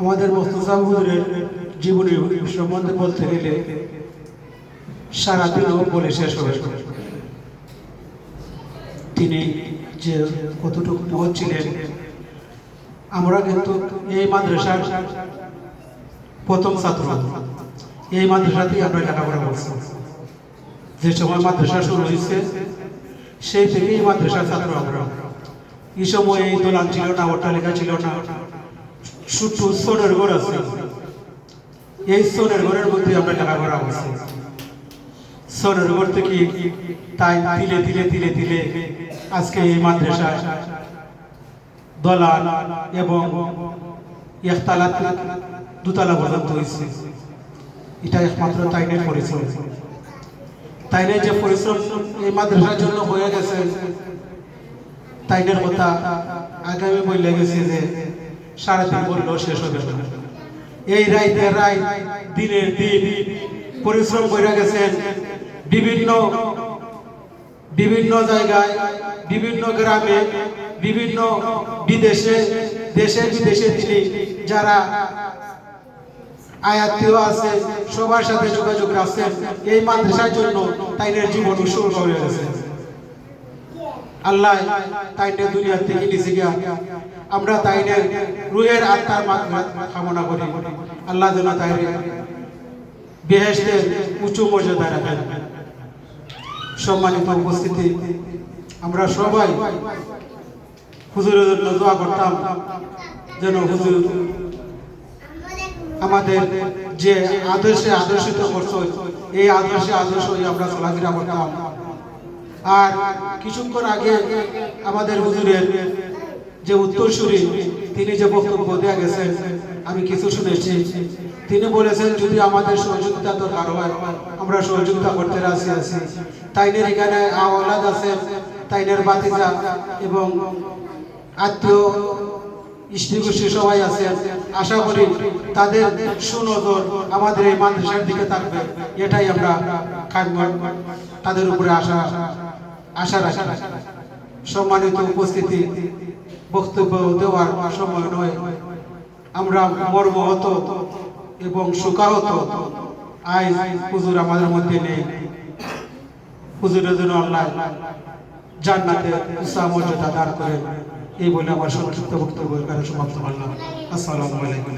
আমাদের মোস্তফা হুজুরের জীবনী সম্বন্ধে বলতে গেলে সারাদিনও বলে শেষ হবে। তিনি যে কতটুকু মহৎ ছিলেন, আমরা কিন্তু এই মাদ্রাসার প্রথম ছাত্র, এই মাদ্রাসাতেই আমরা লেখাপড়া করছি। যে সময় মাদ্রাসা শুরু হয়েছে সেই থেকেই মাদ্রাসার ছাত্র আমরা। এই সময় এই দোলান ছিল না, অট্টালিকা ছিল না, ছোট্ট সোনের ঘর আছে। এই সোনের ঘরের মধ্যে আমরা লেখাপড়া করছি। সোনের ঘর থেকে তাই ধীরে ধীরে ধীরে ধীরে আজকে এই মাদ্রাসা দোলান এবং একতলা দুতলা পর্যন্ত হয়েছে। এটা একমাত্র তাইনের পরিশ্রম। তাইনের যে পরিশ্রম এই মাদ্রাসার জন্য হয়ে গেছে, তাইনের কথা আগামী বলে গেছে যে 3.5 বললেও শেষ হবে না। এই রাইতের রাত দিনের দিন পরিশ্রম করে গেছেন বিভিন্ন বিভিন্ন জায়গায়, বিভিন্ন গ্রামে, বিভিন্ন বিদেশে, দেশে বিদেশে তিনি যারা আয়াত্মীয় আছে সবার সাথে যোগাযোগ রাখছেন। এই মাদ্রাসার জন্য তাইনের জীবন উৎসর্গ হয়ে গেছে। আল্লাহ তাইনের দুনিয়া থেকে নিচে গিয়া আমরা তাইনের রুহের আত্মার মাগফিরাত কামনা করি। আল্লাহ যেন তাইনের বেহেশতের উঁচু মর্যাদায় রাখেন। সম্মানিত উপস্থিতি, আমরা সবাই হুজুরের জন্য দোয়া করতাম যেন হুজুর আমাদের যে আদর্শে আদর্শিত করছে এই আদর্শে আদর্শই আমরা চলাফেরা করতাম। আর কিছুক্ষণ আগে আমাদের হুজুরের যে উত্তরসূরি তিনি যে বক্তব্য দেওয়া গেছেন আমি কিছু শুনেছি। তিনি বলেছেন যদি আমাদের সহযোগিতা দরকার হয় আমরা সহযোগিতা করতে রাজি আছি। তাইনের এখানে আওলাদ আছে, তাইনের ভাতিজা এবং আত্মীয় ইষ্টিগোষ্ঠী সবাই আছে। আশা করি তাদের সুনজর আমাদের এই মাদ্রাসার দিকে থাকবে, এটাই আমরা তাদের উপরে আশা রাখি। সম্মানিত উপস্থিতি, বক্তব্য দেওয়ার সময় নয়, আমরা মর্মাহত এবং শোকাহত। আজ হুজুর আমাদের মধ্যে নেই। হুজুরের জন্য আল্লাহ জান্নাতে উচ্চ মর্যাদা দান করেন। এই বলে আমার সংক্ষিপ্ত বক্তব্য এখানে সমাপ্ত করলাম। আসসালামু আলাইকুম।